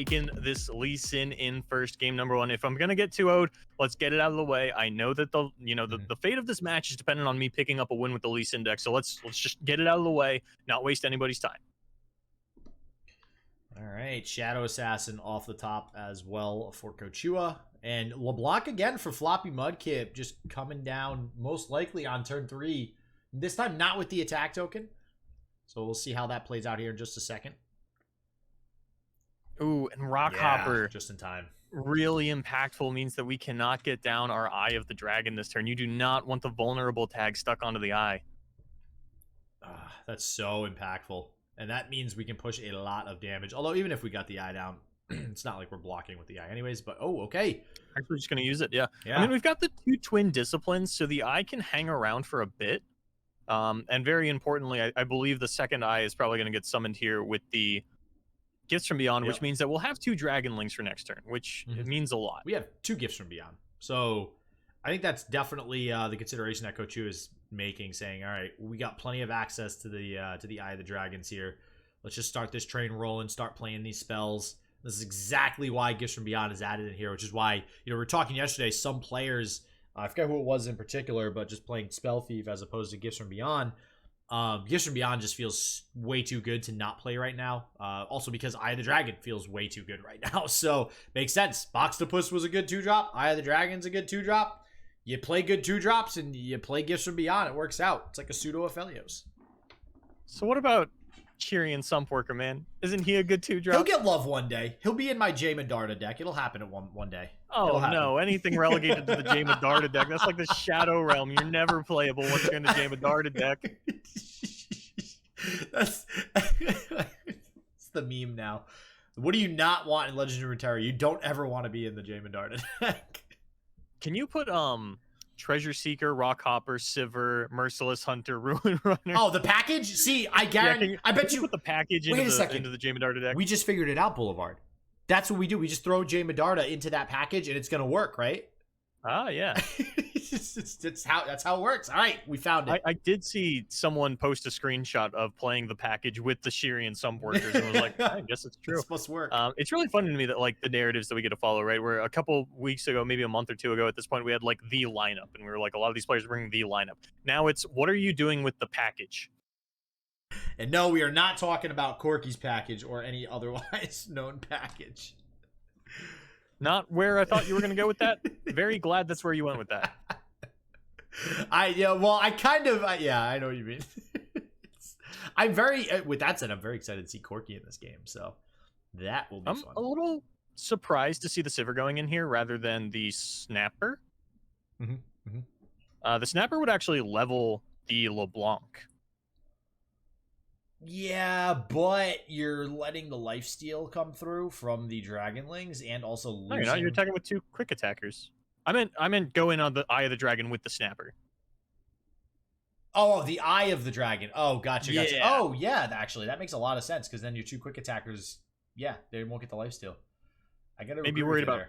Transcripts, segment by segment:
taking this Lee Sin in first, game number 1. If I'm gonna get 2-0'd, let's get it out of the way. I know that the fate of this match is dependent on me picking up a win with the Lee Sin deck, so let's just get it out of the way, not waste anybody's time. All right, Shadow Assassin off the top as well for Kochua. And LeBlanc again for FloppyMudkip, just coming down most likely on turn 3. This time not with the attack token. So we'll see how that plays out here in just a second. Ooh, and Rockhopper. Just in time. Really impactful, means that we cannot get down our Eye of the Dragon this turn. You do not want the vulnerable tag stuck onto the Eye. That's so impactful. And that means we can push a lot of damage. Although even if we got the Eye down, it's not like we're blocking with the Eye anyways. But, oh, okay. Actually, just going to use it, yeah. I mean, we've got the 2 twin disciplines, so the Eye can hang around for a bit. And very importantly, I believe the second Eye is probably going to get summoned here with the Gifts from Beyond, which means that we'll have 2 Dragonlings for next turn, which means a lot. We have 2 Gifts from Beyond. So I think that's definitely the consideration that Kochua is making, saying, all right, we got plenty of access to the Eye of the Dragons here. Let's just start this train rolling, start playing these spells. This is exactly why Gifts from Beyond is added in here, which is why, we were talking yesterday, some players, I forget who it was in particular, but just playing Spell Thief as opposed to Gifts from Beyond. Gifts from Beyond just feels way too good to not play right now. Also because Eye of the Dragon feels way too good right now. So, makes sense. Boxtopus was a good 2-drop. Eye of the Dragon's a good 2-drop. You play good 2-drops and you play Gifts from Beyond. It works out. It's like a pseudo Aphelios. So what about Cheerian Sumpworker, man? Isn't he a good 2-drop? He'll get love one day. He'll be in my Jay Medarda deck. It'll happen at one day. Oh, no. Anything relegated to the Jay Medarda deck, that's like the Shadow Realm. You're never playable once you're in the Jay Medarda deck. That's it's the meme now. What do you not want in Legend of Runeterra? You don't ever want to be in the Jay Medarda deck. Can you put Treasure Seeker, Rockhopper, Sivir, Merciless Hunter, Ruin Runner? Oh, the package? See, I guarantee. I bet you put the package into the Jay Medarda deck. We just figured it out, Boulevard. That's what we do. We just throw Jay Medarda into that package, and it's gonna work, right? Ah, yeah. That's how it works. All right, we found it. I did see someone post a screenshot of playing the package with the Cheerian Sumpworkers, and was like, I guess it's true. It's supposed to work. It's really fun to me that like the narratives that we get to follow, right? Where a couple weeks ago, maybe a month or 2 ago, at this point, we had like the lineup, and we were like, a lot of these players are bringing the lineup. Now it's, what are you doing with the package? And no, we are not talking about Corky's package or any otherwise known package. Not where I thought you were going to go with that. Very glad that's where you went with that. I know what you mean. With that said, I'm very excited to see Corky in this game. So that will be fun. I'm a little surprised to see the Sivir going in here rather than the Snapper. The Snapper would actually level the LeBlanc. Yeah, but you're letting the lifesteal come through from the Dragonlings and also losing... No, you're not. You're attacking with 2 quick attackers. I meant go in on the Eye of the Dragon with the Snapper. Oh, the Eye of the Dragon. Oh, gotcha. Yeah. Oh, yeah, actually, that makes a lot of sense, because then your 2 quick attackers, yeah, they won't get the lifesteal. I gotta maybe worried about...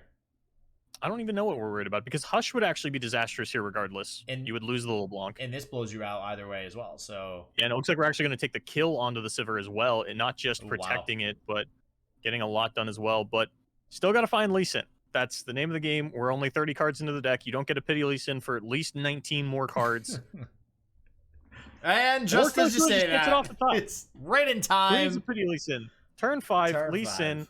I don't even know what we're worried about, because Hush would actually be disastrous here regardless. And you would lose the LeBlanc. And this blows you out either way as well, so... Yeah, and it looks like we're actually going to take the kill onto the Sivir as well, and not just protecting it, but getting a lot done as well. But still got to find Lee Sin. That's the name of the game. We're only 30 cards into the deck. You don't get a pity Lee Sin for at least 19 more cards. And just as you say that, it off the top. It's right in time. Here's a pity Lee Sin. Turn 5, Lee Sin.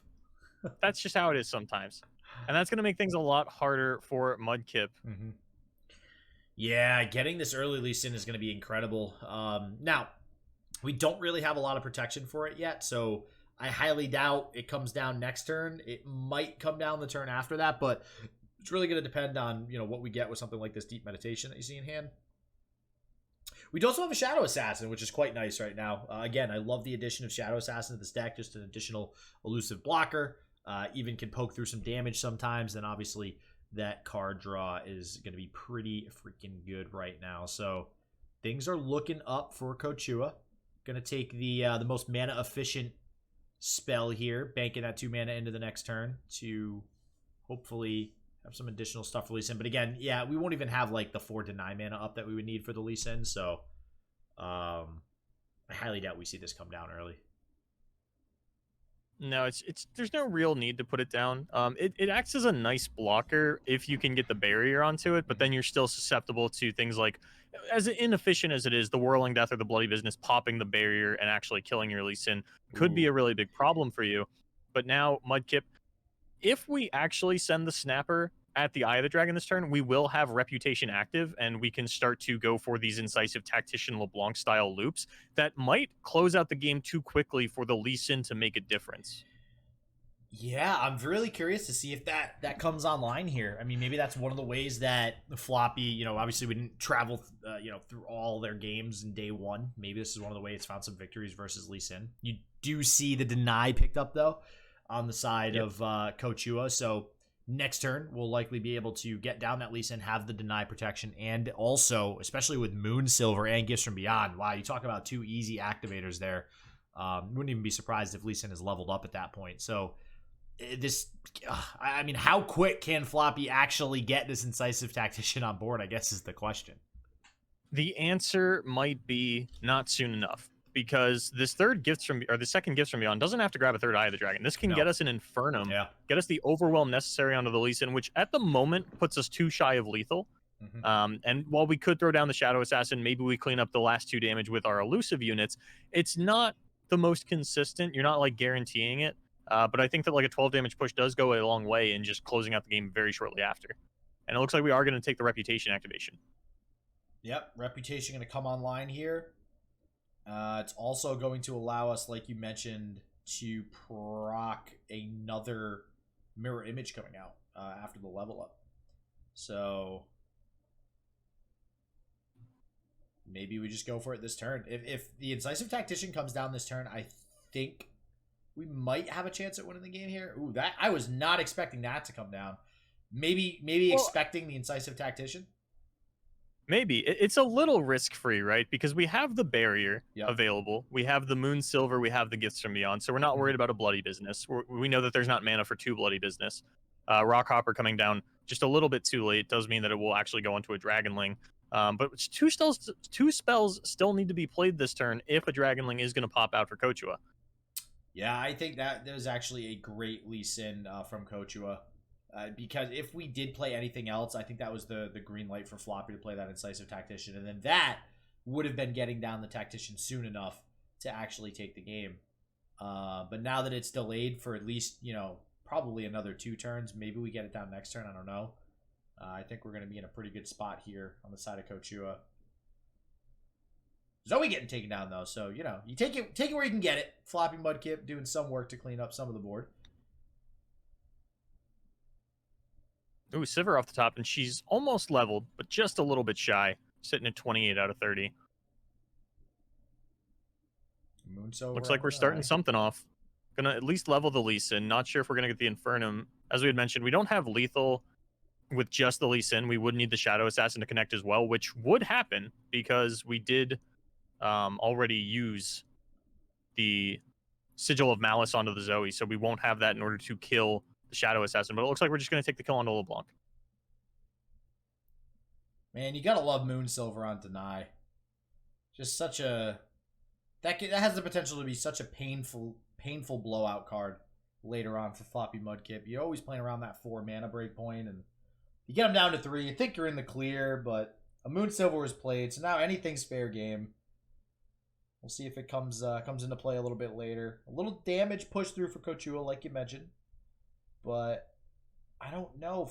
That's just how it is sometimes. And that's going to make things a lot harder for Mudkip. Yeah, getting this early Lee Sin is going to be incredible. Now, we don't really have a lot of protection for it yet, so I highly doubt it comes down next turn. It might come down the turn after that, but it's really going to depend on what we get with something like this Deep Meditation that you see in hand. We also have a Shadow Assassin, which is quite nice right now. Again, I love the addition of Shadow Assassin to this deck, just an additional elusive blocker. Even can poke through some damage sometimes. Then obviously that card draw is going to be pretty freaking good right now. So things are looking up for Kochua. Going to take the most mana efficient spell here, banking that 2 mana into the next turn to hopefully have some additional stuff for Lee Sin. But again, yeah, we won't even have like the 4 to 9 mana up that we would need for the Lee Sin. So I highly doubt we see this come down early. No, it's there's no real need to put it down. It acts as a nice blocker if you can get the barrier onto it, but then you're still susceptible to things like, as inefficient as it is, the whirling death or the bloody business popping the barrier and actually killing your Lee Sin could be Ooh. a really big problem for you. But now, Mudkip, if we actually send the snapper at the Eye of the Dragon this turn, we will have Reputation active, and we can start to go for these incisive tactician LeBlanc style loops that might close out the game too quickly for the Lee Sin to make a difference. Yeah, I'm really curious to see if that comes online here. I mean, maybe that's one of the ways that Floppy, obviously we didn't travel, through all their games in day one. Maybe this is one of the ways it's found some victories versus Lee Sin. You do see the deny picked up though on the side of Kochua, so next turn we'll likely be able to get down that Lee Sin, have the deny protection, and also, especially with Moon Silver and Gifts from Beyond. Wow, you talk about two easy activators there. Wouldn't even be surprised if Lee Sin is leveled up at that point. So. I mean, how quick can Floppy actually get this incisive tactician on board, I guess, is the question. The answer might be not soon enough, because this the second Gifts from Beyond doesn't have to grab a third Eye of the Dragon. This can get us an Infernum, get us the overwhelm necessary onto the Lee Sin, which at the moment puts us 2 shy of lethal. And while we could throw down the Shadow Assassin, maybe we clean up the last 2 damage with our elusive units. It's not the most consistent. You're not like guaranteeing it. But I think that like a 12 damage push does go a long way in just closing out the game very shortly after. And it looks like we are going to take the Reputation activation. Yep, Reputation going to come online here. It's also going to allow us, like you mentioned, to proc another mirror image coming out after the level up. So maybe we just go for it this turn. If the Incisive Tactician comes down this turn, I think we might have a chance at winning the game here. Ooh, that I was not expecting that to come down. Maybe expecting the Incisive Tactician. Maybe. It's a little risk-free, right? Because we have the barrier available. We have the Moon Silver. We have the Gifts from Beyond. So we're not worried about a bloody business. We know that there's not mana for 2 bloody business. Rockhopper coming down just a little bit too late does mean that it will actually go into a Dragonling. But 2 spells still need to be played this turn if a Dragonling is going to pop out for Kochua. Yeah, I think that was actually a great Lee Sin from Kochua. Because if we did play anything else, I think that was the green light for Floppy to play that Incisive Tactician. And then that would have been getting down the Tactician soon enough to actually take the game. But now that it's delayed for at least, probably another 2 turns, maybe we get it down next turn, I don't know. I think we're going to be in a pretty good spot here on the side of Kochua. Zoe getting taken down though, so you take it where you can get it. FloppyMudkip doing some work to clean up some of the board. Ooh, Sivir off the top, and she's almost leveled, but just a little bit shy, sitting at 28 out of 30. Looks like we're starting something off. Gonna at least level the Lee Sin. Not sure if we're gonna get the Infernum. As we had mentioned, we don't have lethal with just the Lee Sin. We would need the Shadow Assassin to connect as well, which would happen because we did already use the Sigil of Malice onto the Zoe, so we won't have that in order to kill the Shadow Assassin. But it looks like we're just going to take the kill onto LeBlanc. Man, you gotta love Moon Silver on deny. Just such a that has the potential to be such a painful blowout card later on for FloppyMudkip. You're always playing around that 4 mana break point, and you get them down to 3. You think you're in the clear, but a Moon Silver was played, so now anything's fair game. We'll see if it comes into play a little bit later. A little damage pushed through for Kochua, like you mentioned. But I don't know.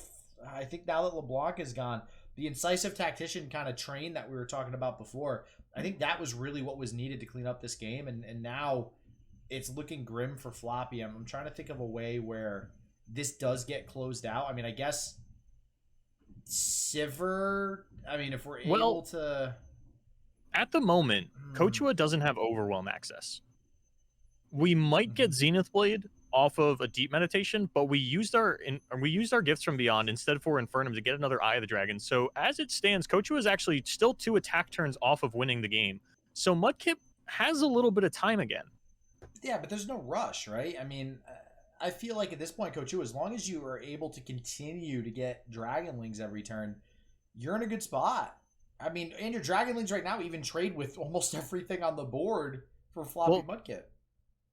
I think now that LeBlanc is gone, the Incisive Tactician kind of train that we were talking about before, I think that was really what was needed to clean up this game. And now it's looking grim for Floppy. I'm trying to think of a way where this does get closed out. I mean, I guess Sivir, if we're able to... At the moment, Kochua doesn't have Overwhelm access. We might get Zenith Blade off of a Deep Meditation, but we used our Gifts from Beyond instead for Infernum to get another Eye of the Dragon. So as it stands, Kochua is actually still 2 attack turns off of winning the game. So Mudkip has a little bit of time again. Yeah, but there's no rush, right? I mean, I feel like at this point, Kochua, as long as you are able to continue to get Dragonlings every turn, you're in a good spot. I mean, and your Dragonlings right now even trade with almost everything on the board for FloppyMudkip.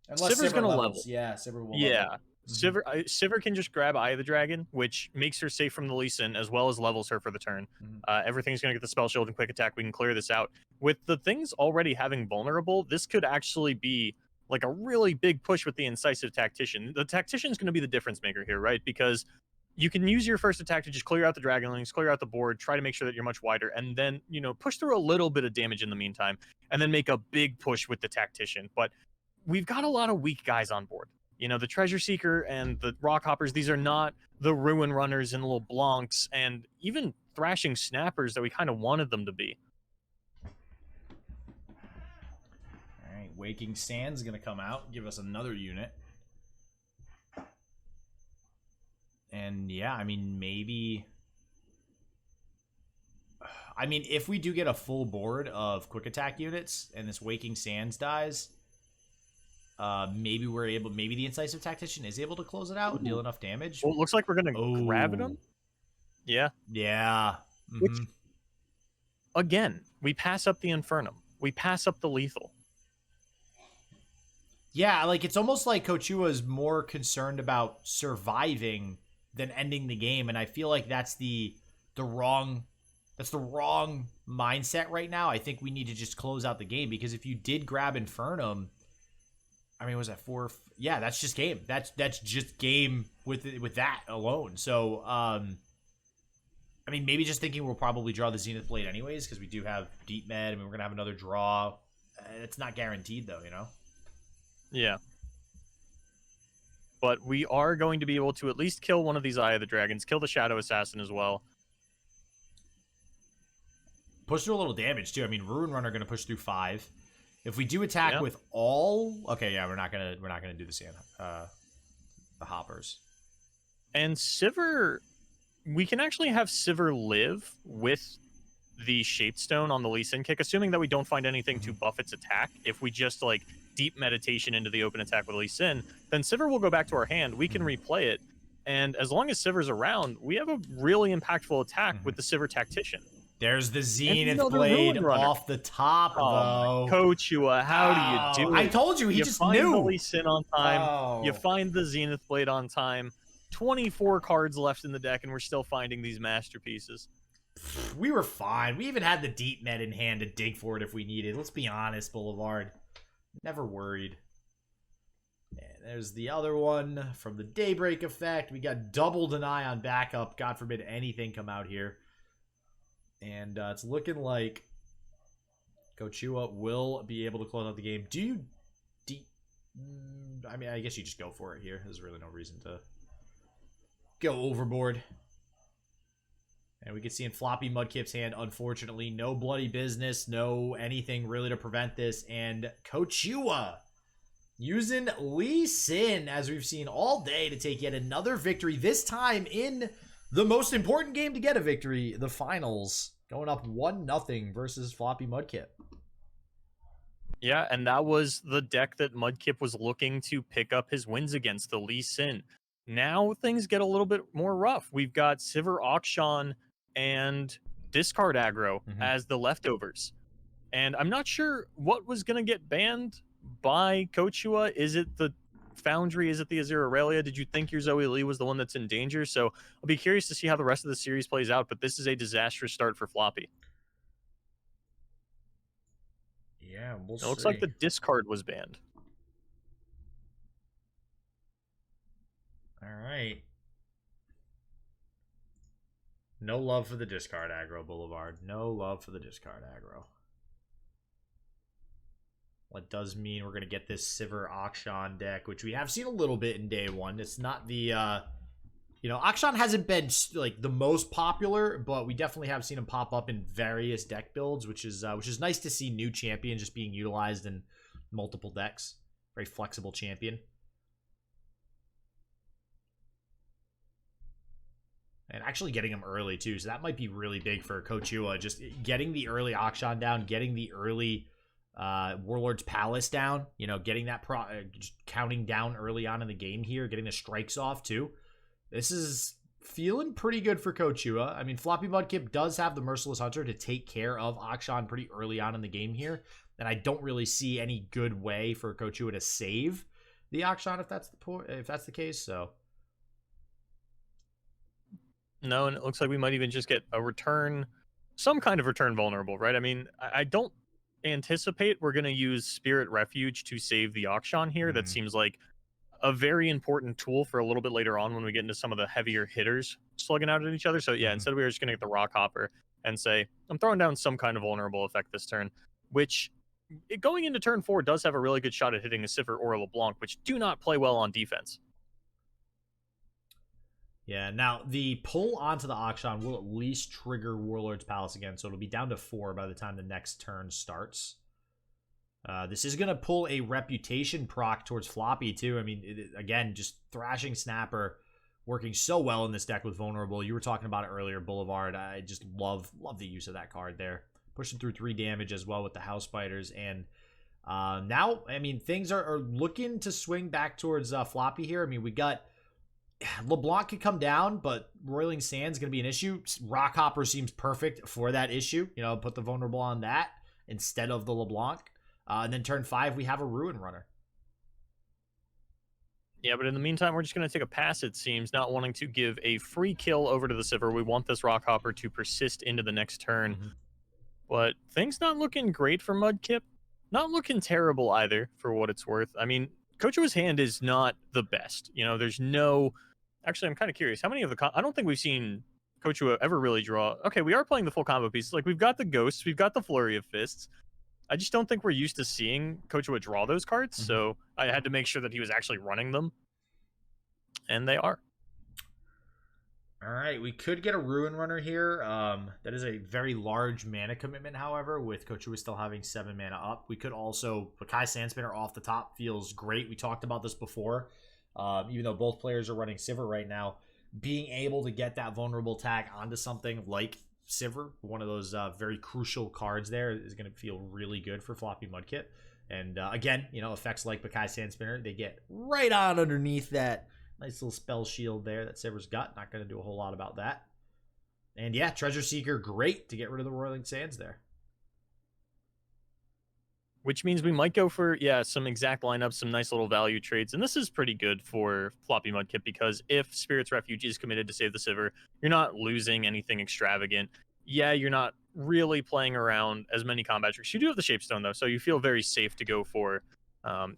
Unless Sivir's gonna levels. level. Yeah, Sivir will Yeah. level. Sivir can just grab Eye of the Dragon, which makes her safe from the Lee Sin, as well as levels her for the turn. Everything's going to get the Spell Shield and Quick Attack. We can clear this out. With the things already having Vulnerable, this could actually be like a really big push with the Incisive Tactician. The Tactician is going to be the difference maker here, right? Because you can use your first attack to just clear out the Dragonlings, clear out the board, try to make sure that you're much wider, and then, push through a little bit of damage in the meantime, and then make a big push with the Tactician. But we've got a lot of weak guys on board. The Treasure Seeker and the Rock Hoppers, these are not the Ruin Runners and little Blancs and even Thrashing Snappers that we kind of wanted them to be. All right, Waking Sand's going to come out, give us another unit. And yeah, I mean, maybe... I mean, if we do get a full board of quick attack units and this Waking Sands dies... maybe the Incisive Tactician is able to close it out and deal enough damage. Well, it looks like we're going to grab them. Yeah. Yeah. Which, again, we pass up the Infernum. We pass up the lethal. Yeah, like it's almost like Kochua is more concerned about surviving than ending the game, and I feel like that's the wrong mindset right now. I think we need to just close out the game, because if you did grab Infernum, I mean, was that 4? Yeah, that's just game. That's just game with that alone. So, I mean, maybe just thinking we'll probably draw the Zenith Blade anyways, because we do have Deep Med. I mean, we're going to have another draw. It's not guaranteed, though, Yeah. But we are going to be able to at least kill one of these Eye of the Dragons, kill the Shadow Assassin as well. Push through a little damage, too. I mean, Ruin Runner going to push through 5. If we do attack with all... Okay, yeah, we're not gonna do the hoppers. And Sivir... We can actually have Sivir live with the Shaped Stone on the Lee Sin kick, assuming that we don't find anything to buff its attack. If we just, deep meditation into the open attack with Lee Sin, then Sivir will go back to our hand. We can replay it. And as long as Sivir's around, we have a really impactful attack with the Sivir Tactician. There's the Zenith Blade off the top, though. Kochua, how do you do it? I told you, he just knew. You find the Lee Sin on time. You find the Zenith Blade on time. 24 cards left in the deck, and we're still finding these masterpieces. We were fine. We even had the Deep Med in hand to dig for it if we needed. Let's be honest, Boulevard. Never worried. And there's the other one from the Daybreak effect. We got double Deny on backup. God forbid anything come out here. And it's looking like Kochua will be able to close out the game. I mean, I guess you just go for it here. There's really no reason to go overboard. And we can see in FloppyMudkip's hand, unfortunately, no bloody business, no anything really to prevent this. And Kochua using Lee Sin, as we've seen all day, to take yet another victory, this time in the most important game to get a victory, the finals, going up 1-0 versus FloppyMudkip. Yeah, and that was the deck that Mudkip was looking to pick up his wins against, the Lee Sin. Now things get a little bit more rough. We've got Sivir Auction and Discard Aggro as the leftovers. And I'm not sure what was going to get banned by Kochua. Is it the Foundry? Is it the Azir Aurelia? Did you think your Zoe Lee was the one that's in danger? So I'll be curious to see how the rest of the series plays out, but this is a disastrous start for Floppy. Yeah, we'll see. It looks like the discard was banned. All right. No love for the discard aggro, Boulevard. No love for the discard aggro. What does mean we're going to get this Sivir Auction deck, which we have seen a little bit in day one. It's not the, Auction hasn't been like the most popular, but we definitely have seen him pop up in various deck builds, which is nice to see. New champion just being utilized in multiple decks. Very flexible champion. And actually getting him early too, so that might be really big for Kochua. Just getting the early Auction down, getting the early Warlord's Palace down, getting that just counting down early on in the game here, getting the strikes off too. This is feeling pretty good for Kochua. I mean, FloppyMudkip does have the Merciless Hunter to take care of Auction pretty early on in the game here, and I don't really see any good way for Kochua to save. the Akshan if that's the case. So no, and it looks like we might even just get a return, some kind of return vulnerable, right? I mean, I don't anticipate we're going to use Spirit Refuge to save the Akshan here. That seems like a very important tool for a little bit later on when we get into some of the heavier hitters slugging out at each other. So yeah, instead we were just going to get the Rock Hopper and say, I'm throwing down some kind of vulnerable effect this turn, which going into turn 4 does have a really good shot at hitting a Sivir or a LeBlanc, which do not play well on defense. Yeah, now the pull onto the Akshan will at least trigger Warlord's Palace again, so it'll be down to 4 by the time the next turn starts. This is going to pull a reputation proc towards Floppy, too. I mean, again, just Thrashing Snapper working so well in this deck with Vulnerable. You were talking about it earlier, Boulevard. I just love the use of that card there. Pushing through 3 damage as well with the House Fighters. And now, I mean, things are looking to swing back towards Floppy here. I mean, we got... LeBlanc could come down, but Roiling Sand's going to be an issue. Rock Hopper seems perfect for that issue. You know, put the Vulnerable on that instead of the LeBlanc. And then turn 5, we have a Ruin Runner. Yeah, but in the meantime, we're just going to take a pass, it seems, not wanting to give a free kill over to the Sivir. We want this Rock Hopper to persist into the next turn. But things not looking great for Mudkip. Not looking terrible either, for what it's worth. I mean, Kochua's hand is not the best. You know, there's no... Actually, I'm kind of curious. How many of the... I don't think we've seen Kochua ever really draw... Okay, we are playing the full combo pieces. Like, we've got the Ghosts, we've got the Flurry of Fists. I just don't think we're used to seeing Kochua draw those cards, so I had to make sure that he was actually running them. And they are. All right, we could get a Ruin Runner here. That is a very large mana commitment, however, with Kochua still having 7 mana up. We could also... Kai Sandspinner off the top feels great. We talked about this before. Even though both players are running Sivir right now, being able to get that vulnerable tag onto something like Sivir, one of those very crucial cards there, is going to feel really good for FloppyMudkip. And again, you know, effects like Bakai Sandspinner, they get right on underneath that nice little spell shield there that Sivir's got. Not going to do a whole lot about that. And yeah, Treasure Seeker, great to get rid of the Roiling Sands there. Which means we might go for, yeah, some exact lineups, some nice little value trades. And this is pretty good for FloppyMudkip because if Spirit's Refuge is committed to save the Sivir, you're not losing anything extravagant. Yeah, you're not really playing around as many combat tricks. You do have the Shapestone, though, so you feel very safe to go for,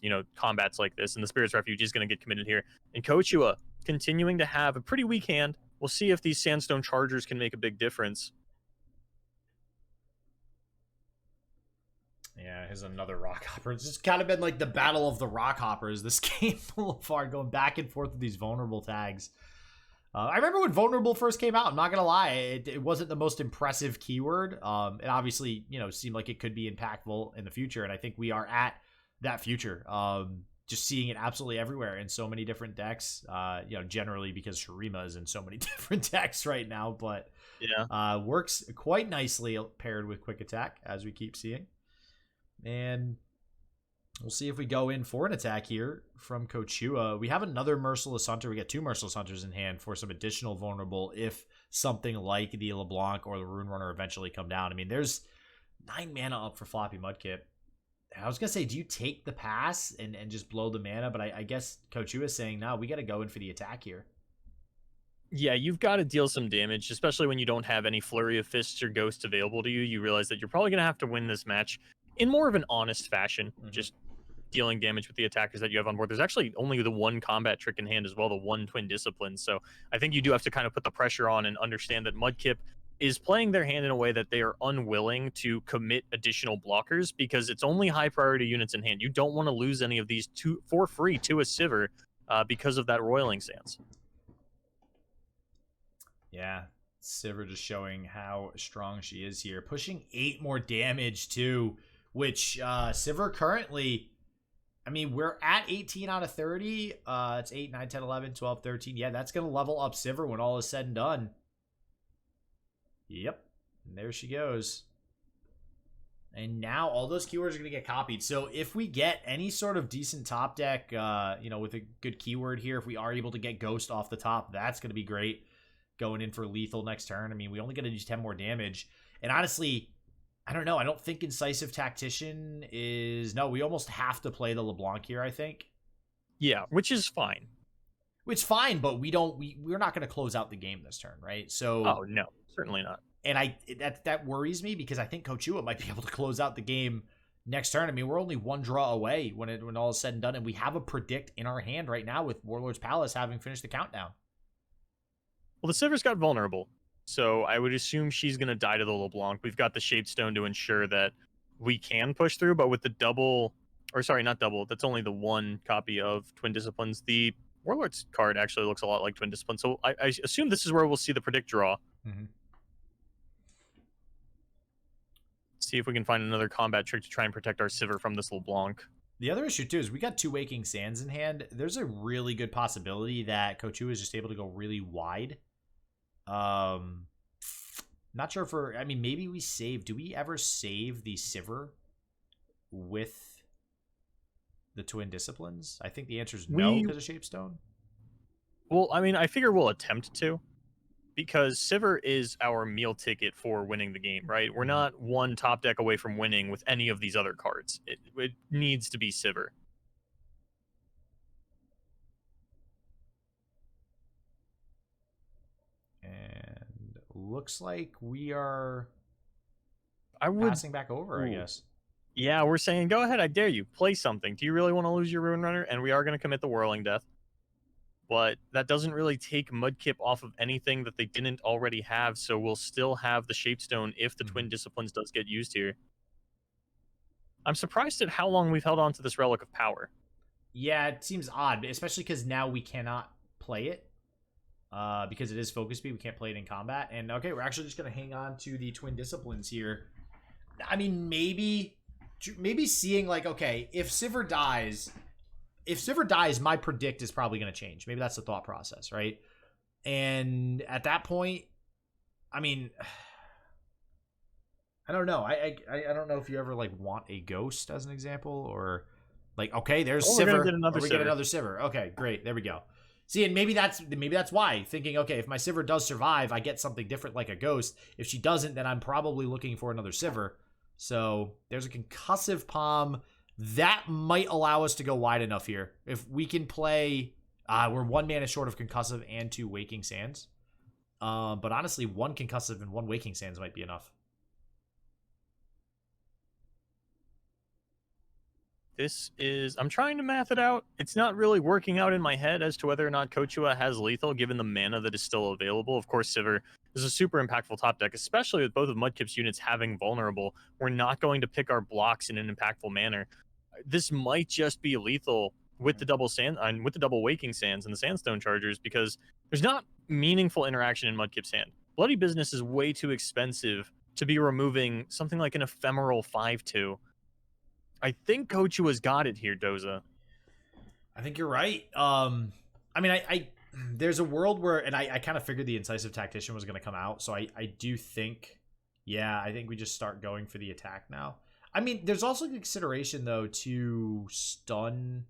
you know, combats like this. And the Spirit's Refuge is going to get committed here. And Kochua continuing to have a pretty weak hand. We'll see if these Sandstone Chargers can make a big difference. Yeah, here's another Rock Hopper. It's just kind of been like the battle of the Rock Hoppers this game Boulevard, going back and forth with these vulnerable tags. I remember when vulnerable first came out. I'm not gonna lie, it wasn't the most impressive keyword. It obviously, you know, seemed like it could be impactful in the future, and I think we are at that future. Just seeing it absolutely everywhere in so many different decks. You know, generally because Shurima is in so many different decks right now, but yeah, works quite nicely paired with Quick Attack, as we keep seeing. And we'll see if we go in for an attack here from Kochua. We have another Merciless Hunter. We get 2 Merciless Hunters in hand for some additional vulnerable if something like the LeBlanc or the Rune Runner eventually come down. I mean, there's 9 mana up for FloppyMudkip. I was going to say, do you take the pass and just blow the mana? But I guess Kochua is saying, no, we got to go in for the attack here. Yeah, you've got to deal some damage, especially when you don't have any Flurry of Fists or Ghosts available to you. You realize that you're probably going to have to win this match in more of an honest fashion, just dealing damage with the attackers that you have on board. There's actually only the 1 combat trick in hand as well, the 1 Twin Discipline. So I think you do have to kind of put the pressure on and understand that Mudkip is playing their hand in a way that they are unwilling to commit additional blockers because it's only high priority units in hand. You don't want to lose any of these for free to a Sivir because of that Roiling Sands. Yeah, Sivir just showing how strong she is here. Pushing 8 more damage too, which Sivir currently, I mean, we're at 18 out of 30. It's 8, 9, 10, 11, 12, 13. Yeah, that's going to level up Sivir when all is said and done. Yep, and there she goes. And now all those keywords are going to get copied. So if we get any sort of decent top deck, you know, with a good keyword here, if we are able to get Ghost off the top, that's going to be great. Going in for lethal next turn. I mean, we only got to do 10 more damage. And honestly, I don't know. I don't think Incisive Tactician is... No, we almost have to play the LeBlanc here, I think. Yeah, which is fine. Which fine, but we're not going to close out the game this turn, right? So oh no, certainly not. And that worries me because I think Kochua might be able to close out the game next turn. I mean, we're only one draw away when all is said and done, and we have a predict in our hand right now with Warlord's Palace having finished the countdown. Well, the Sivir's got vulnerable, so I would assume she's going to die to the LeBlanc. We've got the Shapestone to ensure that we can push through, but with the double, or sorry, not double, that's only the one copy of Twin Disciplines. The Warlord's card actually looks a lot like Twin Disciplines, so I assume this is where we'll see the predict draw. Mm-hmm. See if we can find another combat trick to try and protect our Sivir from this LeBlanc. The other issue, too, is we got 2 Waking Sands in hand. There's a really good possibility that Kochua is just able to go really wide. Not sure if I mean, maybe we save. Do we ever save the Sivir with the Twin Disciplines? I think the answer is no because of Shapestone. Well, I mean, I figure we'll attempt to. Because Sivir is our meal ticket for winning the game, right? We're not one top deck away from winning with any of these other cards. It needs to be Sivir. And looks like we are passing back over, I guess. Yeah, we're saying, go ahead, I dare you. Play something. Do you really want to lose your Ruin Runner? And we are going to commit the Whirling Death. But that doesn't really take Mudkip off of anything that they didn't already have, so we'll still have the Shapestone if the Twin Disciplines does get used here. I'm surprised at how long we've held on to this Relic of Power. Yeah, it seems odd, especially because now we cannot play it. Because it is focus speed, we can't play it in combat. And okay, we're actually just going to hang on to the Twin Disciplines here. I mean, maybe seeing like, okay, if Sivir dies, my predict is probably going to change. Maybe that's the thought process, right? And at that point, I mean, I don't know. I don't know if you ever like want a ghost as an example, or like, okay, there's Sivir. We get another Sivir. Okay, great. There we go. See, and maybe that's why, thinking, okay, if my Sivir does survive, I get something different like a ghost. If she doesn't, then I'm probably looking for another Sivir. So there's a concussive palm. That might allow us to go wide enough here. If we can play, we're 1 mana short of concussive and 2 Waking Sands. But honestly, 1 concussive and 1 Waking Sands might be enough. I'm trying to math it out. It's not really working out in my head as to whether or not Kochua has lethal, given the mana that is still available. Of course, Sivir is a super impactful top deck, especially with both of Mudkip's units having vulnerable. We're not going to pick our blocks in an impactful manner. This might just be lethal with the double Waking Sands and the Sandstone Chargers, because there's not meaningful interaction in Mudkip's hand. Bloody Business is way too expensive to be removing something like an ephemeral 5/2. I think Kochua's got it here, Doza. I think you're right. I mean, I there's a world where, and I kind of figured the Incisive Tactician was going to come out, so I do think, yeah, I think we just start going for the attack now. I mean, there's also consideration, though, to stun.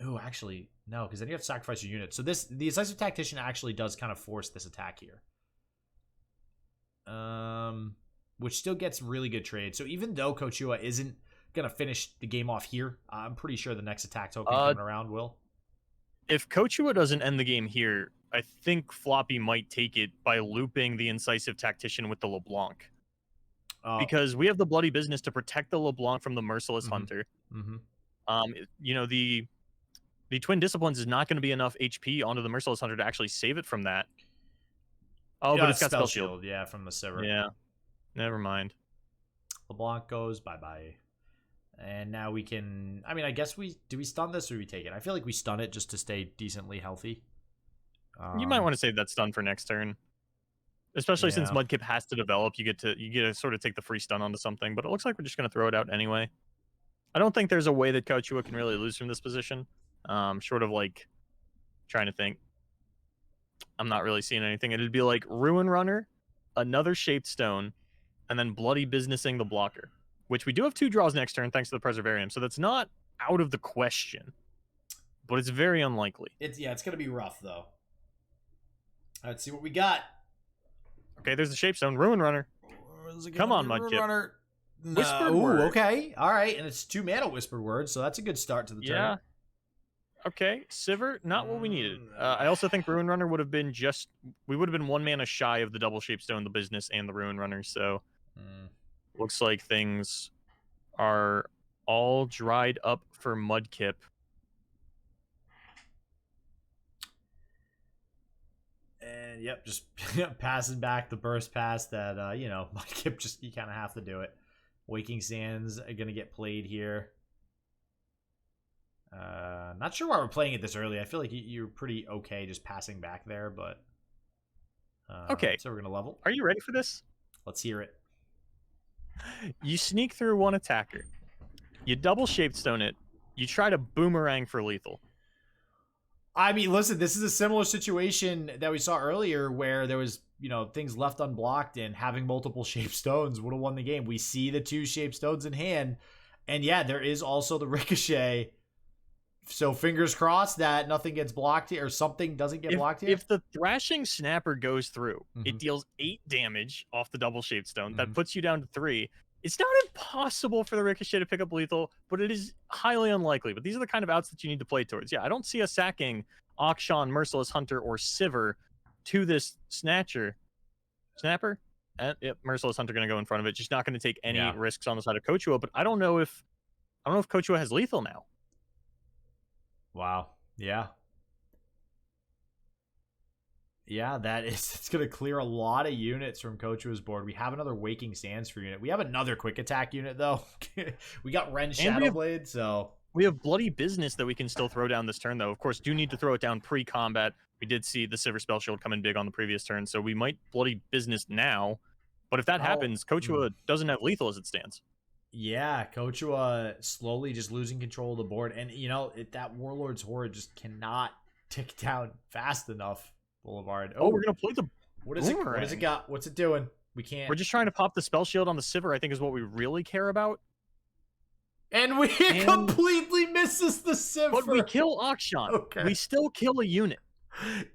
Oh, actually, no, because then you have to sacrifice your unit. So the Incisive Tactician actually does kind of force this attack here. Which still gets really good trade. So even though Kochua isn't going to finish the game off here, I'm pretty sure the next attack token coming around will. If Kochua doesn't end the game here, I think Floppy might take it by looping the Incisive Tactician with the LeBlanc. Because we have the Bloody Business to protect the LeBlanc from the Merciless Hunter. You know, the Twin Disciplines is not going to be enough HP onto the Merciless Hunter to actually save it from that. Oh, but it's got Spell Shield. Yeah, from the Sivir. Yeah, never mind. LeBlanc goes bye-bye. And now we can... I mean, I guess do we stun this or do we take it? I feel like we stun it just to stay decently healthy. You might want to save that stun for next turn. Especially since Mudkip has to develop, you get to sort of take the free stun onto something, but it looks like we're just going to throw it out anyway. I don't think there's a way that Kochua can really lose from this position. Short of like trying to think. I'm not really seeing anything. It'd be like Ruin Runner, another Shaped Stone, and then Bloody Businessing the blocker, which we do have 2 draws next turn thanks to the Preservarium, so that's not out of the question, but it's very unlikely. It's going to be rough, though. Let's see what we got. Okay, there's the Shape Stone. Ruin Runner. Come on, Mudkip. Runner. No. Whispered Word. Okay. All right. And it's 2 mana Whispered Word, so that's a good start to the turn. Okay, Sivir, not what we needed. I also think Ruin Runner would have been we would have been 1 mana shy of the double Shape Stone, the Business, and the Ruin Runner. So looks like things are all dried up for Mudkip. And yep, just passing back the burst pass that Mudkip just, you kind of have to do it. Waking Sands are gonna get played here. Not sure why we're playing it this early. I feel like you're pretty okay just passing back there, but okay. So we're gonna level. Are you ready for this? Let's hear it. You sneak through one attacker. You double Shaped Stone it. You try to boomerang for lethal. I mean, listen, this is a similar situation that we saw earlier where there was, things left unblocked, and having multiple Shaped Stones would have won the game. We see the 2 Shaped Stones in hand, and yeah, there is also the Ricochet. So fingers crossed that nothing gets blocked here, or something doesn't get blocked here. If the Thrashing Snapper goes through, it deals 8 damage off the double Shaped Stone. That puts you down to 3. It's not impossible for the Ricochet to pick up lethal, but it is highly unlikely. But these are the kind of outs that you need to play towards. Yeah, I don't see us sacking Akshan, Merciless Hunter, or Sivir to this Snapper. Yep, Merciless Hunter going to go in front of it. She's not going to take any risks on the side of Kochua, but I don't know if Kochua has lethal now. Wow. Yeah. Yeah, it's going to clear a lot of units from Kochua's board. We have another Waking Sands for unit. We have another quick attack unit, though. We got Ren Shadowblade, so... We have Bloody Business that we can still throw down this turn, though. Of course, do need to throw it down pre-combat. We did see the Sivir Spell Shield come in big on the previous turn, so we might Bloody Business now. But if that happens, Kochua doesn't have lethal as it stands. Yeah, Kochua slowly just losing control of the board. And, that Warlord's Horde just cannot tick down fast enough. Boulevard. Oh, we're going to play the What is it? What does it got? What's it doing? We can't. We're just trying to pop the Spell Shield on the Sivir, I think, is what we really care about. And we completely misses the Sivir. But we kill Akshan. Okay. We still kill a unit.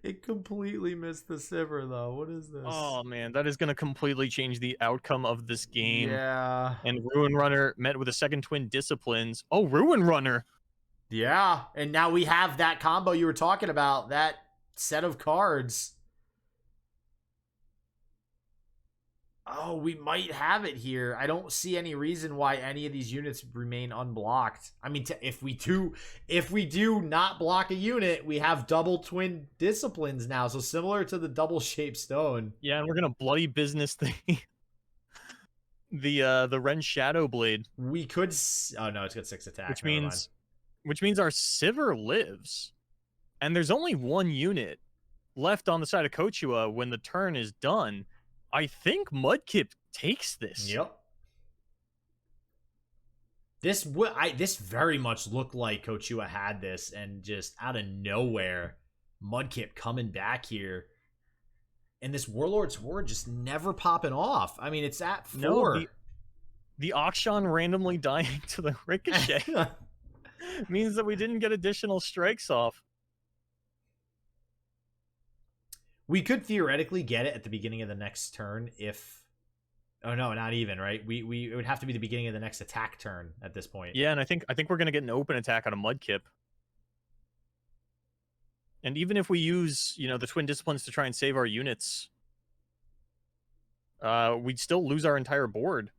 It completely missed the Sivir, though. What is this? Oh, man. That is going to completely change the outcome of this game. Yeah. And Ruin Runner met with a second Twin Disciplines. Oh, Ruin Runner. Yeah. And now we have that combo you were talking about. That set of cards. Oh, we might have it here. I don't see any reason why any of these units remain unblocked. I mean, if we do not block a unit, we have double Twin Disciplines now. So similar to the double Shaped Stone. Yeah, and we're gonna Bloody Business the Ren Shadowblade. We could. Oh no, it's got 6 attack. Which means our Sivir lives, and there's only 1 unit left on the side of Kochua when the turn is done. I think Mudkip takes this. Yep. This very much looked like Kochua had this, and just out of nowhere, Mudkip coming back here, and this Warlord's Horde just never popping off. I mean, it's at 4. No, the Akshan randomly dying to the Ricochet means that we didn't get additional strikes off. We could theoretically get it at the beginning of the next turn if... Oh, no, not even, right? It would have to be the beginning of the next attack turn at this point. Yeah, and I think we're going to get an open attack on a Mudkip. And even if we use, the Twin Disciplines to try and save our units, we'd still lose our entire board.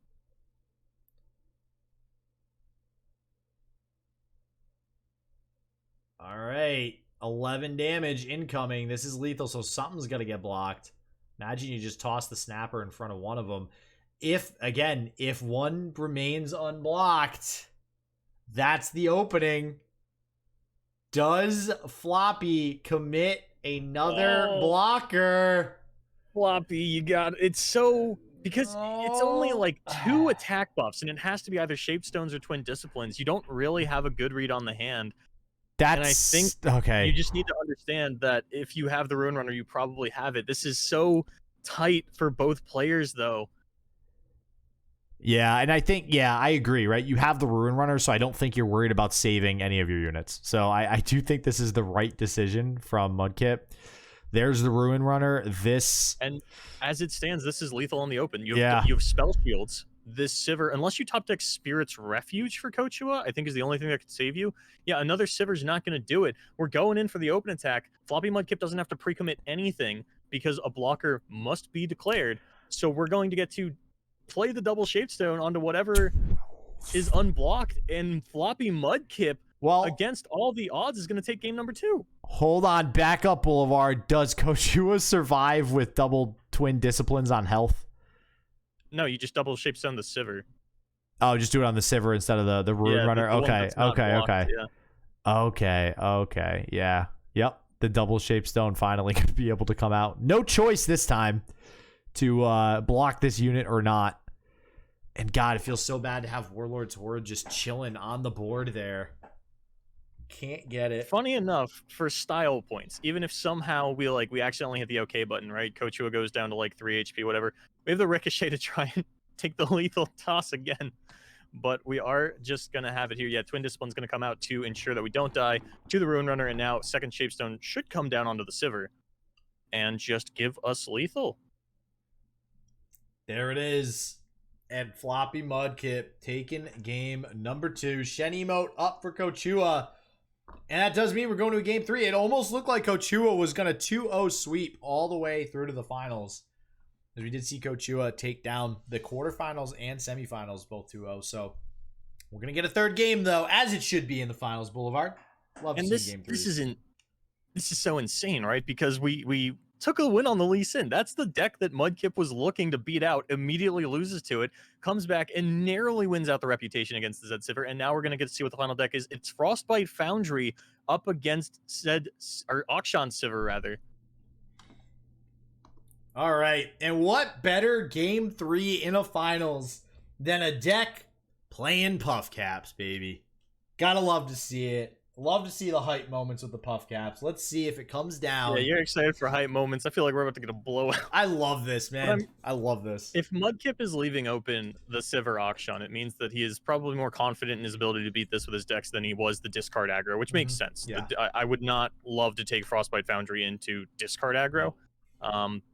All right. 11 damage incoming. This is lethal, so something's got to get blocked. Imagine you just toss the Snapper in front of one of them. If one remains unblocked, that's the opening. Does Floppy commit another blocker? Floppy, you got it. It's so... Because it's only like 2 attack buffs, and it has to be either Shaped Stones or Twin Disciplines. You don't really have a good read on the hand. And I think you just need to understand that if you have the Ruin Runner, you probably have it. This is so tight for both players, though. Yeah, and I think, I agree, right? You have the Ruin Runner, so I don't think you're worried about saving any of your units. So I do think this is the right decision from Mudkip. There's the Ruin Runner. And as it stands, this is lethal on the open. You have Spell Shields. this Sivir, unless you top deck Spirit's Refuge for Kochua, I think is the only thing that could save you. Yeah, another Sivir's not going to do it. We're going in for the open attack. FloppyMudkip doesn't have to pre-commit anything because a blocker must be declared. So we're going to get to play the double Shapestone onto whatever is unblocked, and FloppyMudkip, against all the odds, is going to take game number 2. Hold on, back up, Boulevard. Does Kochua survive with double twin disciplines on health? No, you just double Shapestone the Sivir. Oh, just do it on the Sivir instead of the Rune Runner. Okay. Yeah. Yep. The double Shapestone finally could be able to come out. No choice this time to block this unit or not. And God, it feels so bad to have Warlord's Horde just chilling on the board there. Can't get it. Funny enough, for style points, even if somehow we accidentally hit the OK button, right? Kochua goes down to like 3 HP, whatever. We have the Ricochet to try and take the lethal toss again. But we are just going to have it here. Yeah, Twin Discipline's going to come out to ensure that we don't die to the Rune Runner. And now second Shapestone should come down onto the Sivir and just give us lethal. There it is. And FloppyMudkip taking game number 2. Shen emote up for Kochua. And that does mean we're going to a game 3. It almost looked like Kochua was going to 2-0 sweep all the way through to the finals. As we did see Kochua take down the quarterfinals and semifinals, both 2-0. So we're going to get a third game, though, as it should be in the finals, Boulevard. Love to see game 3. This is so insane, right? Because we took a win on the Lee Sin. That's the deck that Mudkip was looking to beat out, immediately loses to it, comes back and narrowly wins out the reputation against the Zed Sivir. And now we're going to get to see what the final deck is. It's Frostbite Foundry up against Akshan Sivir, rather. All right. And what better game 3 in a finals than a deck playing puff caps, baby? Gotta love to see it. Love to see the hype moments with the puff caps. Let's see if it comes down. Yeah, you're excited for hype moments. I feel like we're about to get a blowout. I love this, man. I love this. If Mudkip is leaving open the Sivir Akshan, it means that he is probably more confident in his ability to beat this with his decks than he was the discard aggro, which makes sense. Yeah. I would not love to take Frostbite Foundry into discard aggro.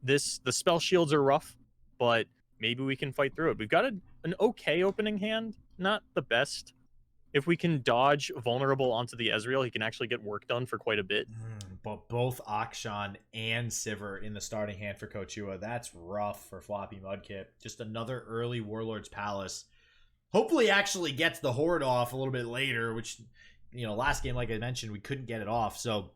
The spell shields are rough, but maybe we can fight through it. We've got an okay opening hand, not the best. If we can dodge vulnerable onto the Ezreal, he can actually get work done for quite a bit. But both Akshan and Sivir in the starting hand for Kochua. That's rough for FloppyMudkip. Just another early Warlord's Palace. Hopefully actually gets the Horde off a little bit later, which, last game, like I mentioned, we couldn't get it off. So,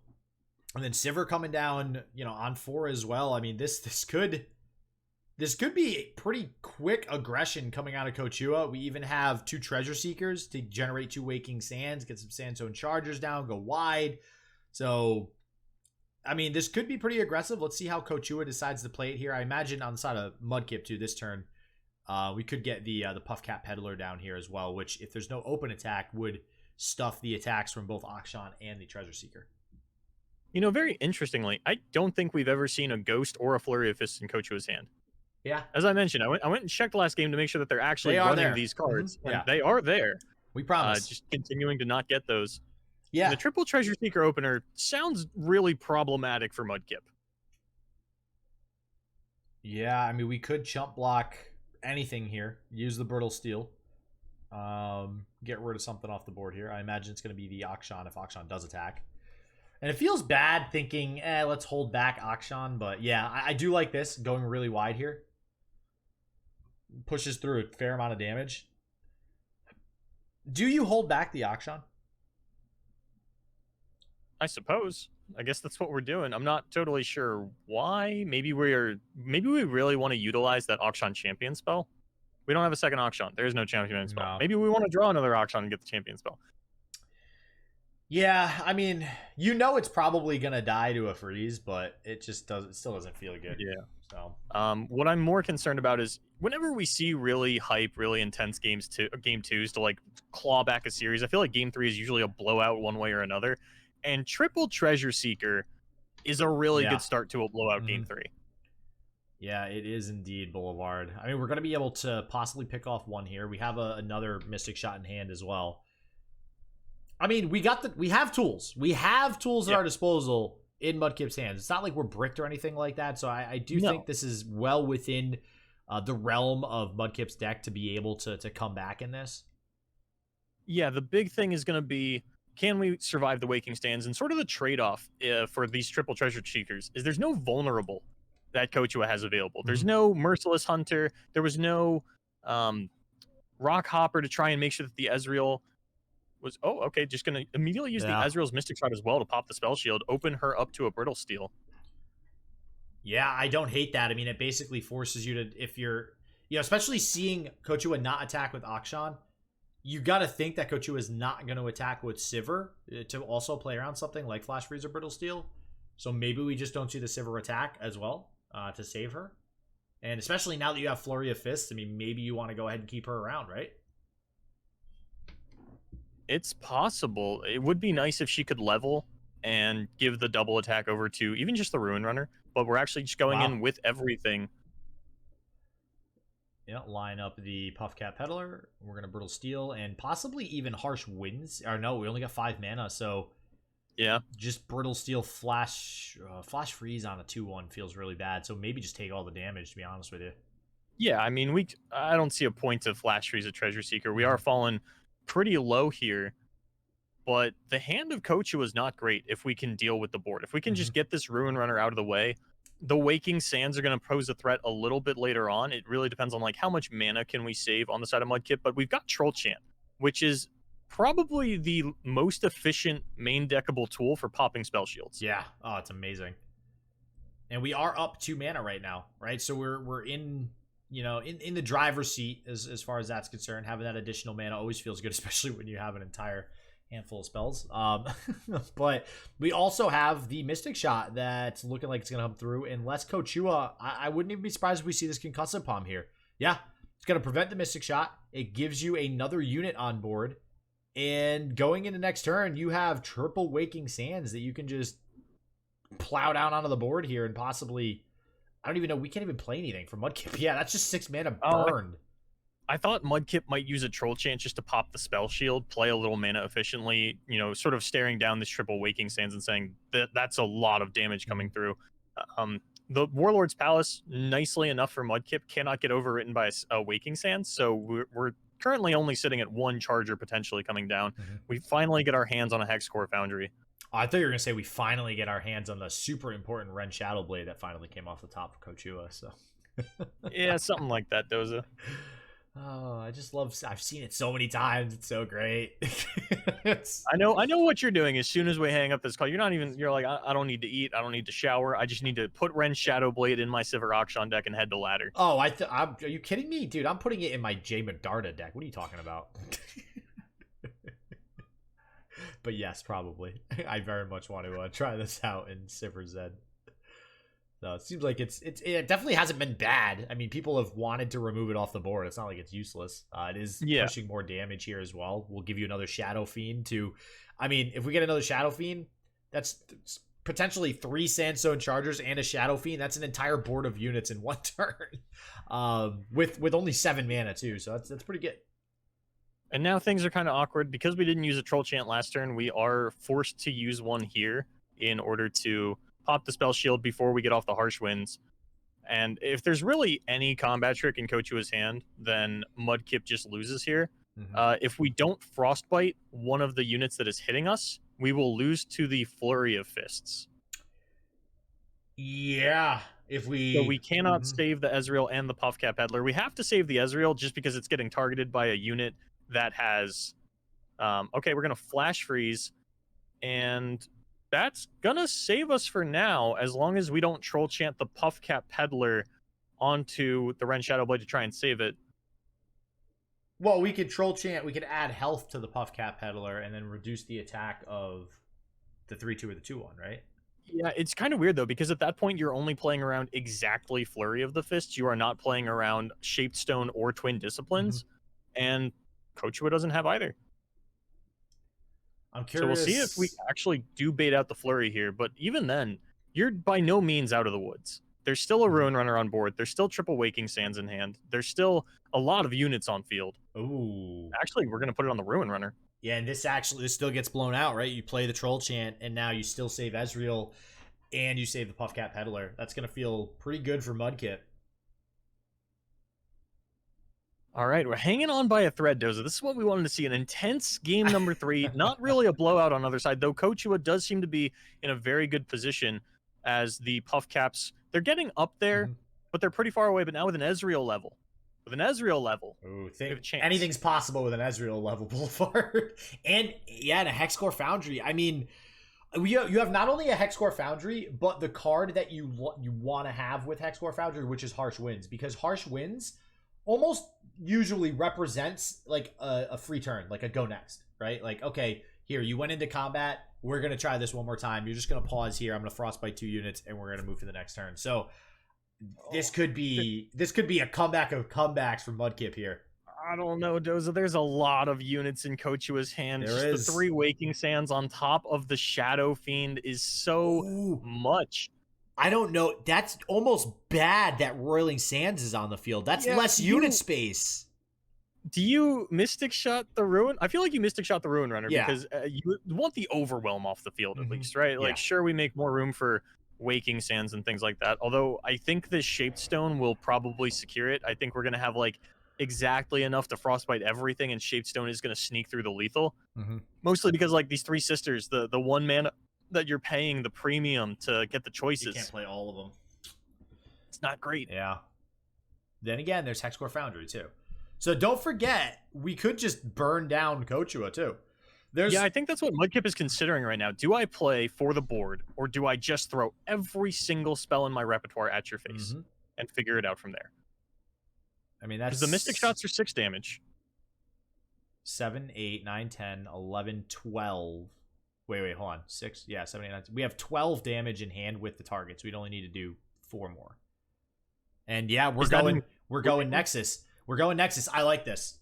and then Sivir coming down, on 4 as well. I mean, this could be pretty quick aggression coming out of Kochua. We even have 2 Treasure Seekers to generate 2 Waking Sands, get some Sandstone Chargers down, go wide. So, I mean, this could be pretty aggressive. Let's see how Kochua decides to play it here. I imagine on the side of Mudkip, too, this turn, we could get the Puff Cap Peddler down here as well, which, if there's no open attack, would stuff the attacks from both Akshan and the Treasure Seeker. Very interestingly, I don't think we've ever seen a Ghost or a Flurry of Fists in Kochua's hand. Yeah. As I mentioned, I went and checked last game to make sure that they're actually running these cards. Yeah. They are there. We promise. Just continuing to not get those. Yeah. The triple Treasure Seeker opener sounds really problematic for Mudkip. Yeah, I mean, we could chump block anything here. Use the Brittle Steel. Get rid of something off the board here. I imagine it's going to be the Akshan if Akshan does attack. And it feels bad thinking, let's hold back Akshan. But yeah, I do like this, going really wide here. Pushes through a fair amount of damage. Do you hold back the Akshan? I suppose. I guess that's what we're doing. I'm not totally sure why. Maybe we really want to utilize that Akshan champion spell. We don't have a second Akshan. There is no champion spell. No. Maybe we want to draw another Akshan and get the champion spell. Yeah, I mean, it's probably gonna die to a freeze, but it still doesn't feel good. Yeah. So what I'm more concerned about is whenever we see really hype, really intense game twos to like claw back a series, I feel like game 3 is usually a blowout one way or another. And triple Treasure Seeker is a really good start to a blowout game 3. Yeah, it is indeed, Boulevard. I mean, we're going to be able to possibly pick off one here. We have another Mystic Shot in hand as well. I mean, we have tools. We have tools at our disposal in Mudkip's hands. It's not like we're bricked or anything like that. So I do think this is well within the realm of Mudkip's deck to be able to come back in this? Yeah, the big thing is going to be, can we survive the Waking Stands? And sort of the trade-off for these triple treasure seekers is there's no vulnerable that Kochua has available. There's no Merciless Hunter. There was no Rock Hopper to try and make sure that the Ezreal was, oh, okay, just going to immediately use the Ezreal's Mystic Shot as well to pop the Spell Shield, open her up to a Brittle Steel. Yeah, I don't hate that. I mean, it basically forces you to, if you're, especially seeing Kochua not attack with Akshan, you got to think that Kochua is not going to attack with Sivir to also play around something like Flash Freeze or Brittle Steel. So maybe we just don't see the Sivir attack as well to save her. And especially now that you have Flurry of Fists, I mean, maybe you want to go ahead and keep her around, right? It's possible. It would be nice if she could level and give the double attack over to even just the Ruin Runner, but we're actually just going in with everything. Yeah, line up the Puffcat Peddler. We're going to Brittle Steel and possibly even Harsh Winds. Or no, we only got 5 mana, so yeah, just Brittle Steel Flash Freeze on a 2/1 feels really bad. So maybe just take all the damage, to be honest with you. Yeah, I mean, I don't see a point to Flash Freeze a Treasure Seeker. We are falling pretty low here, but the hand of Kochua is not great if we can deal with the board. If we can just get this Ruin Runner out of the way, the Waking Sands are going to pose a threat a little bit later on. It really depends on like how much mana can we save on the side of Mudkip, but we've got Troll Chant, which is probably the most efficient main deckable tool for popping spell shields. Yeah, oh, it's amazing. And we are up 2 mana right now, right? So we're in, in the driver's seat as far as that's concerned. Having that additional mana always feels good, especially when you have an entire handful of spells. But we also have the Mystic Shot that's looking like it's going to come through. Unless Kochua, I wouldn't even be surprised if we see this Concussive Palm here. Yeah, it's going to prevent the Mystic Shot. It gives you another unit on board. And going into next turn, you have triple Waking Sands that you can just plow down onto the board here and possibly, I don't even know, we can't even play anything for Mudkip. Yeah, that's just 6 mana burned. I thought Mudkip might use a Troll Chant just to pop the Spell Shield, play a little mana efficiently, sort of staring down this triple Waking Sands and saying that's a lot of damage coming through. The Warlord's Palace, nicely enough for Mudkip, cannot get overwritten by a Waking Sands, so we're currently only sitting at 1 Charger potentially coming down. We finally get our hands on a Hex Core Foundry. I thought you were going to say we finally get our hands on the super important Ren Shadowblade that finally came off the top of Kochua, so. Yeah, something like that, Doza. Oh, I just love, I've seen it so many times. It's so great. I know what you're doing. As soon as we hang up this call, you're like, I don't need to eat. I don't need to shower. I just need to put Ren Shadowblade in my Sivir Akshan deck and head to ladder. Oh, are you kidding me? Dude, I'm putting it in my Jay Medarda deck. What are you talking about? But yes, probably. I very much want to try this out in Sivir Zed. So it seems like it definitely hasn't been bad. I mean, people have wanted to remove it off the board. It's not like it's useless. It is pushing more damage here as well. We'll give you another Shadow Fiend to, I mean, if we get another Shadow Fiend, that's potentially 3 Sandstone Chargers and a Shadow Fiend. That's an entire board of units in 1 turn. With only 7 mana too. So that's pretty good. And now things are kind of awkward because we didn't use a Troll Chant last turn. We are forced to use one here in order to pop the Spell Shield before we get off the Harsh Winds. And if there's really any combat trick in Kochua's hand, then Mudkip just loses here. If we don't Frostbite one of the units that is hitting us, we will lose to the Flurry of Fists. Yeah, So we cannot save the Ezreal and the Puffcat Peddler. We have to save the Ezreal just because it's getting targeted by a unit that has... okay, we're going to Flash Freeze, and that's gonna save us for now, as long as we don't Troll Chant the Puffcat Peddler onto the Ren Shadowblade to try and save it. Well, we could Troll Chant, we could add health to the Puffcat Peddler and then reduce the attack of the 3/2 or the 2/1, right? Yeah, it's kind of weird though, because at that point you're only playing around exactly Flurry of the Fists. You are not playing around Shaped Stone or Twin Disciplines, and Kochua doesn't have either. I'm curious. So we'll see if we actually do bait out the Flurry here, but even then, you're by no means out of the woods. There's still a Ruin Runner on board. There's still triple Waking Sands in hand. There's still a lot of units on field. Ooh. Actually, we're going to put it on the Ruin Runner. Yeah, and this still gets blown out, right? You play the Troll Chant, and now you still save Ezreal, and you save the Puffcat Peddler. That's going to feel pretty good for Mudkip. All right, we're hanging on by a thread, Doza. This is what we wanted to see, an intense game number 3. Not really a blowout on the other side, though Kochua does seem to be in a very good position as the Puff Caps. They're getting up there, but they're pretty far away. But now with an Ezreal level. Ooh, anything's possible with an Ezreal level Boulevard. And, yeah, and a Hexcore Foundry. I mean, you have not only a Hexcore Foundry, but the card that you want to have with Hexcore Foundry, which is Harsh Winds. Because Harsh Winds almost usually represents like a free turn, like a go next, right? Like, okay, here, you went into combat. We're going to try this one more time. You're just going to pause here. I'm going to frostbite 2 units, and we're going to move to the next turn. So this could be a comeback of comebacks for Mudkip here. I don't know, Doza. There's a lot of units in Kochua's hand. There is. The 3 Waking Sands on top of the Shadow Fiend is so much. I don't know. That's almost bad that Roiling Sands is on the field. That's less unit space. Do you Mystic Shot the Ruin? I feel like you Mystic Shot the Ruin Runner because you want the Overwhelm off the field at least, right? Like, sure, we make more room for Waking Sands and things like that. Although I think this Shaped Stone will probably secure it. I think we're going to have like exactly enough to frostbite everything, and Shaped Stone is going to sneak through the lethal. Mostly because like these 3 sisters, the 1 mana that you're paying the premium to get the choices. You can't play all of them. It's not great. Yeah. Then again, there's Hexcore Foundry too. So don't forget, we could just burn down Kochua too. Yeah, I think that's what Mudkip is considering right now. Do I play for the board, or do I just throw every single spell in my repertoire at your face and figure it out from there? I mean, that's... Because the Mystic Shots are 6 damage. 7, 8, 9, 10, 11, 12... Wait, hold on. 6, yeah, 7, 8, 9. We have 12 damage in hand with the targets. We'd only need to do 4 more. And yeah, we're going Nexus. We're going Nexus. I like this.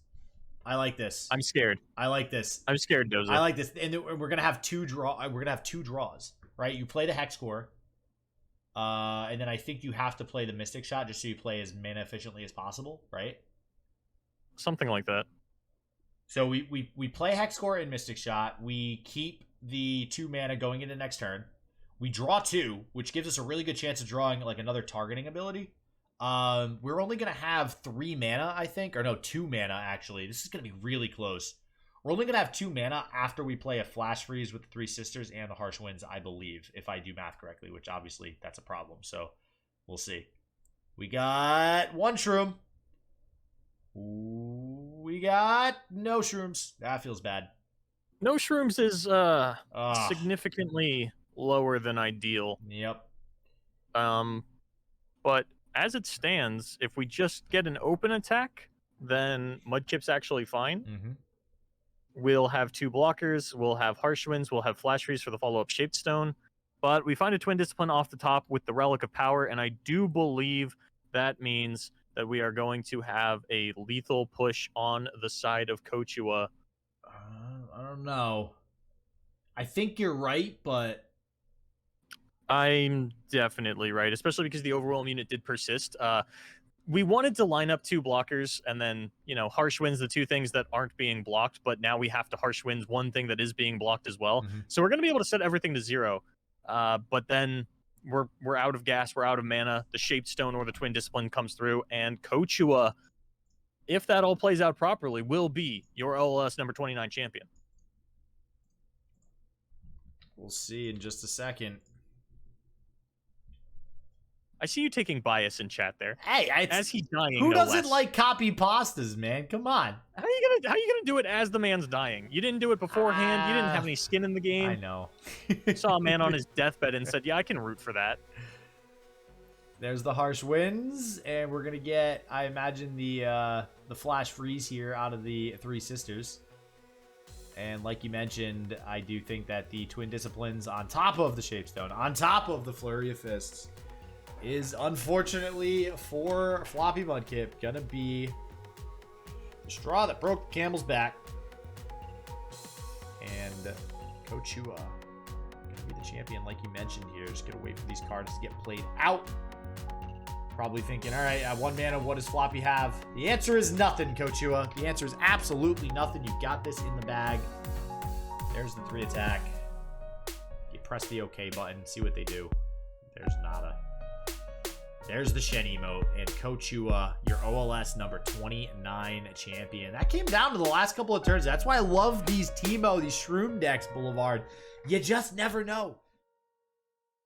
I'm scared. I like this. I'm scared, Doza. I like this. And we're gonna have 2 draws, right? You play the Hexcore, and then I think you have to play the Mystic Shot just so you play as mana efficiently as possible, right? Something like that. So we play Hexcore and Mystic Shot. We keep the 2 mana going into next turn. We draw 2, which gives us a really good chance of drawing like another targeting ability. We're only gonna have 3 mana, I think, or no, 2 mana actually. This is gonna be really close. We're only gonna have 2 mana after we play a Flash Freeze with the 3 sisters and the Harsh Winds, I believe, if I do math correctly, which obviously that's a problem. So we'll see. We got 1 shroom. We got no shrooms. That feels bad. No shrooms is significantly lower than ideal. Yep. But as it stands, if we just get an open attack, then Mudkip's actually fine. We'll have 2 blockers, we'll have Harsh Winds, we'll have Flash Freeze for the follow-up Shaped Stone. But we find a Twin Discipline off the top with the Relic of Power, and I do believe that means that we are going to have a lethal push on the side of Kochua. I don't know. I think you're right, but... I'm definitely right, especially because the Overwhelm unit did persist. We wanted to line up 2 blockers and then, Harsh Winds the 2 things that aren't being blocked, but now we have to Harsh Winds 1 thing that is being blocked as well. So we're going to be able to set everything to 0. But then we're out of gas, we're out of mana. The Shaped Stone or the Twin Discipline comes through, and Kochua, if that all plays out properly, will be your OLS number 29 champion. We'll see in just a second. I see you taking bias in chat there. Hey, as he's dying. Who doesn't like copy pastas, man? Come on. How are you gonna do it as the man's dying? You didn't do it beforehand. You didn't have any skin in the game. I know. Saw a man on his deathbed and said, "Yeah, I can root for that." There's the Harsh Winds, and we're gonna get, I imagine, the Flash Freeze here out of the 3 sisters. And like you mentioned, I do think that the Twin Disciplines on top of the Shapestone, on top of the Flurry of Fists, is unfortunately for FloppyMudkip gonna be the straw that broke the camel's back. And Kochua gonna be the champion, like you mentioned here. Just gonna wait for these cards to get played out. Probably thinking, all right, at 1 mana, what does Floppy have? The answer is nothing, Kochua. The answer is absolutely nothing. You got this in the bag. There's the 3 attack. You press the OK button, see what they do. There's nada. There's the Shen emote, and Kochua, your OLS number 29 champion. That came down to the last couple of turns. That's why I love these Teemo, these Shroom decks, Boulevard. You just never know.